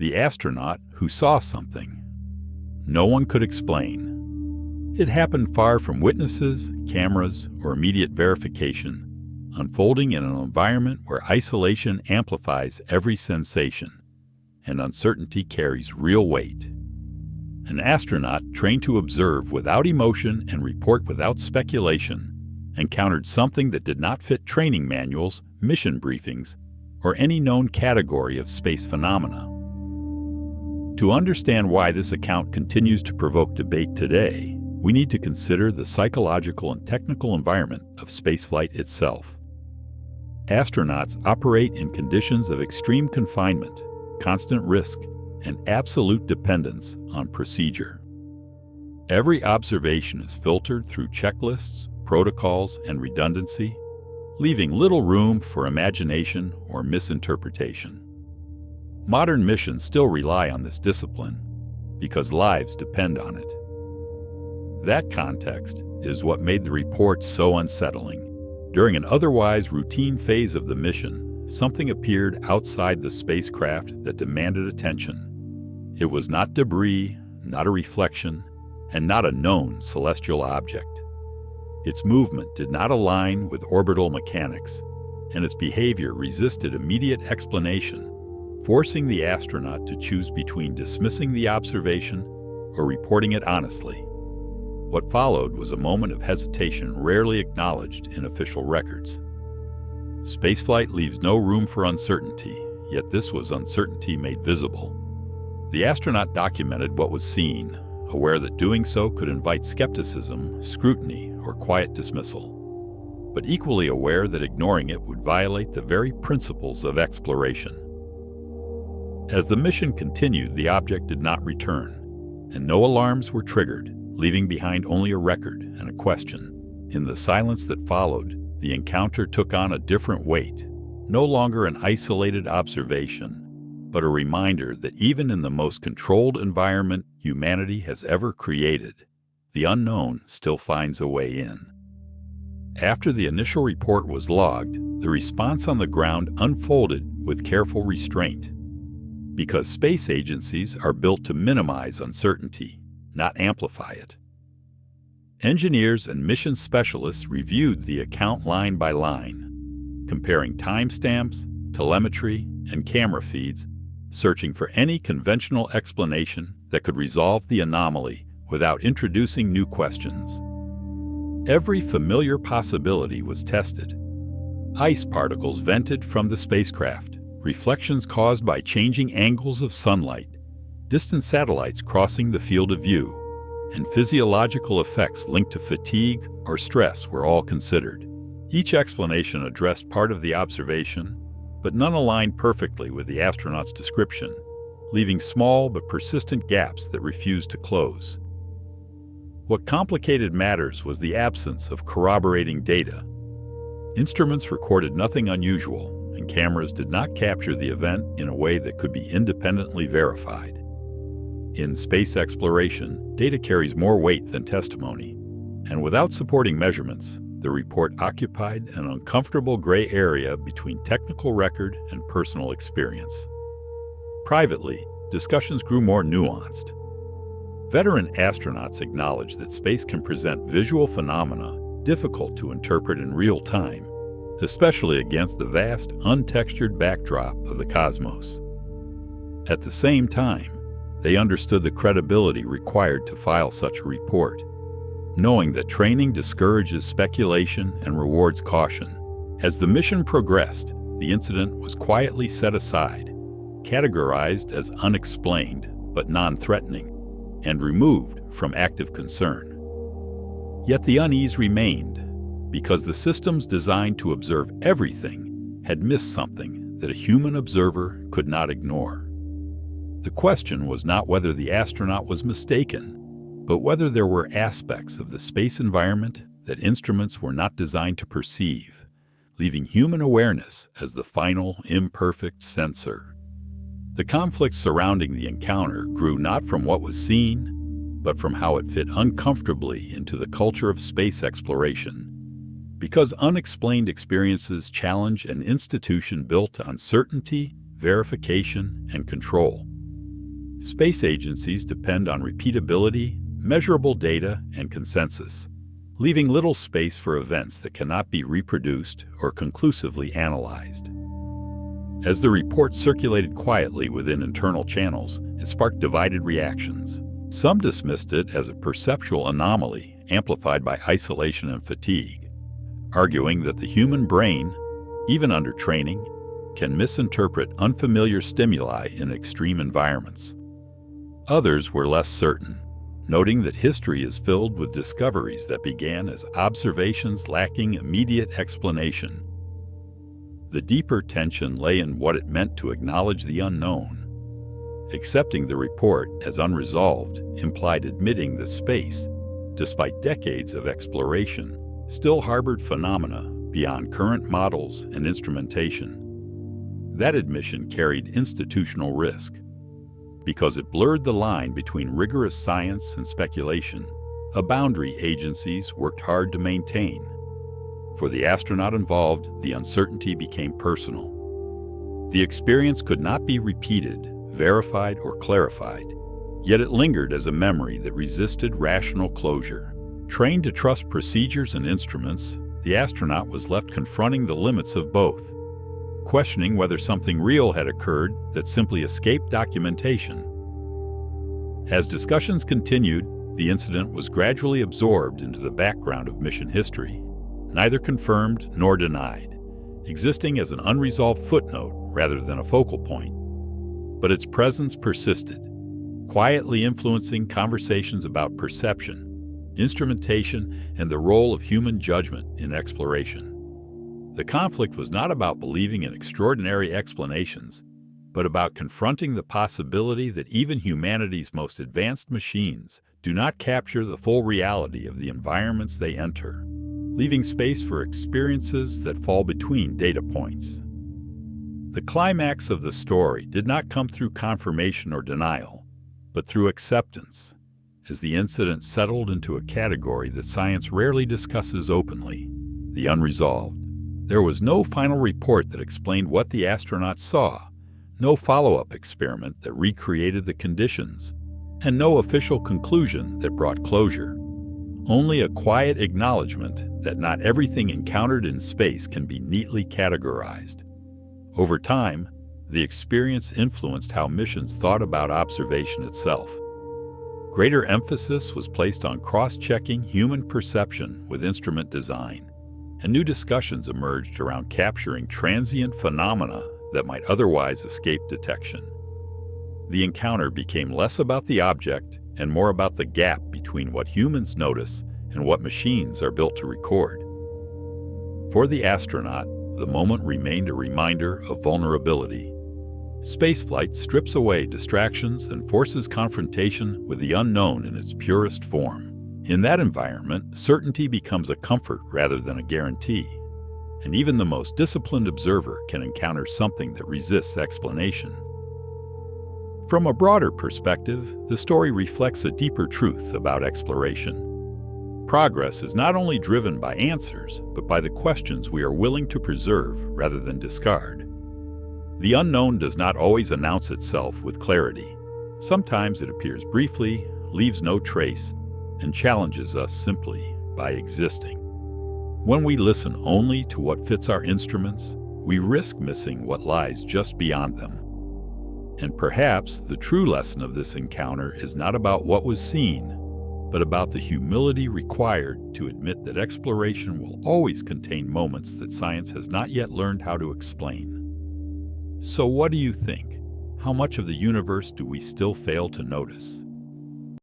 the astronaut who saw something no one could explain. It happened far from witnesses, cameras, or immediate verification, unfolding in an environment where isolation amplifies every sensation and uncertainty carries real weight. An astronaut trained to observe without emotion and report without speculation encountered something that did not fit training manuals, mission briefings, or any known category of space phenomena. To understand why this account continues to provoke debate today, we need to consider the psychological and technical environment of spaceflight itself. Astronauts operate in conditions of extreme confinement, constant risk, and absolute dependence on procedure. Every observation is filtered through checklists, protocols, and redundancy, leaving little room for imagination or misinterpretation. Modern missions still rely on this discipline because lives depend on it. That context is what made the report so unsettling. During an otherwise routine phase of the mission, something appeared outside the spacecraft that demanded attention. It was not debris, not a reflection, and not a known celestial object. Its movement did not align with orbital mechanics, and its behavior resisted immediate explanation, forcing the astronaut to choose between dismissing the observation or reporting it honestly. What followed was a moment of hesitation rarely acknowledged in official records. Spaceflight leaves no room for uncertainty, yet this was uncertainty made visible. The astronaut documented what was seen, aware that doing so could invite skepticism, scrutiny, or quiet dismissal, but equally aware that ignoring it would violate the very principles of exploration. As the mission continued, the object did not return, and no alarms were triggered, leaving behind only a record and a question. In the silence that followed, the encounter took on a different weight, no longer an isolated observation, but a reminder that even in the most controlled environment humanity has ever created, the unknown still finds a way in. After the initial report was logged, the response on the ground unfolded with careful restraint. Because space agencies are built to minimize uncertainty, not amplify it. Engineers and mission specialists reviewed the account line by line, comparing timestamps, telemetry, and camera feeds, searching for any conventional explanation that could resolve the anomaly without introducing new questions. Every familiar possibility was tested. Ice particles vented from the spacecraft, reflections caused by changing angles of sunlight, distant satellites crossing the field of view, and physiological effects linked to fatigue or stress were all considered. Each explanation addressed part of the observation, but none aligned perfectly with the astronaut's description, leaving small but persistent gaps that refused to close. What complicated matters was the absence of corroborating data. Instruments recorded nothing unusual, and cameras did not capture the event in a way that could be independently verified. In space exploration, data carries more weight than testimony, and without supporting measurements, the report occupied an uncomfortable gray area between technical record and personal experience. Privately, discussions grew more nuanced. Veteran astronauts acknowledged that space can present visual phenomena difficult to interpret in real time, especially against the vast, untextured backdrop of the cosmos. At the same time, they understood the credibility required to file such a report, knowing that training discourages speculation and rewards caution. As the mission progressed, the incident was quietly set aside, categorized as unexplained but non-threatening, and removed from active concern. Yet the unease remained, because the systems designed to observe everything had missed something that a human observer could not ignore. The question was not whether the astronaut was mistaken, but whether there were aspects of the space environment that instruments were not designed to perceive, leaving human awareness as the final, imperfect sensor. The conflict surrounding the encounter grew not from what was seen, but from how it fit uncomfortably into the culture of space exploration. Because unexplained experiences challenge an institution built on certainty, verification, and control. Space agencies depend on repeatability, measurable data, and consensus, leaving little space for events that cannot be reproduced or conclusively analyzed. As the report circulated quietly within internal channels, it sparked divided reactions. Some dismissed it as a perceptual anomaly amplified by isolation and fatigue, arguing that the human brain, even under training, can misinterpret unfamiliar stimuli in extreme environments. Others were less certain, noting that history is filled with discoveries that began as observations lacking immediate explanation. The deeper tension lay in what it meant to acknowledge the unknown. Accepting the report as unresolved implied admitting that space, despite decades of exploration, still harbored phenomena beyond current models and instrumentation. That admission carried institutional risk, because it blurred the line between rigorous science and speculation, a boundary agencies worked hard to maintain. For the astronaut involved, the uncertainty became personal. The experience could not be repeated, verified, or clarified, yet it lingered as a memory that resisted rational closure. Trained to trust procedures and instruments, the astronaut was left confronting the limits of both, questioning whether something real had occurred that simply escaped documentation. As discussions continued, the incident was gradually absorbed into the background of mission history, neither confirmed nor denied, existing as an unresolved footnote rather than a focal point. But its presence persisted, quietly influencing conversations about perception, instrumentation, and the role of human judgment in exploration. The conflict was not about believing in extraordinary explanations, but about confronting the possibility that even humanity's most advanced machines do not capture the full reality of the environments they enter, leaving space for experiences that fall between data points. The climax of the story did not come through confirmation or denial, but through acceptance, as the incident settled into a category that science rarely discusses openly: the unresolved. There was no final report that explained what the astronauts saw, no follow-up experiment that recreated the conditions, and no official conclusion that brought closure. Only a quiet acknowledgement that not everything encountered in space can be neatly categorized. Over time, the experience influenced how missions thought about observation itself. Greater emphasis was placed on cross-checking human perception with instrument design, and new discussions emerged around capturing transient phenomena that might otherwise escape detection. The encounter became less about the object and more about the gap between what humans notice and what machines are built to record. For the astronaut, the moment remained a reminder of vulnerability. Spaceflight strips away distractions and forces confrontation with the unknown in its purest form. In that environment, certainty becomes a comfort rather than a guarantee, and even the most disciplined observer can encounter something that resists explanation. From a broader perspective, the story reflects a deeper truth about exploration. Progress is not only driven by answers, but by the questions we are willing to preserve rather than discard. The unknown does not always announce itself with clarity. Sometimes it appears briefly, leaves no trace, and challenges us simply by existing. When we listen only to what fits our instruments, we risk missing what lies just beyond them. And perhaps the true lesson of this encounter is not about what was seen, but about the humility required to admit that exploration will always contain moments that science has not yet learned how to explain. So what do you think? How much of the universe do we still fail to notice?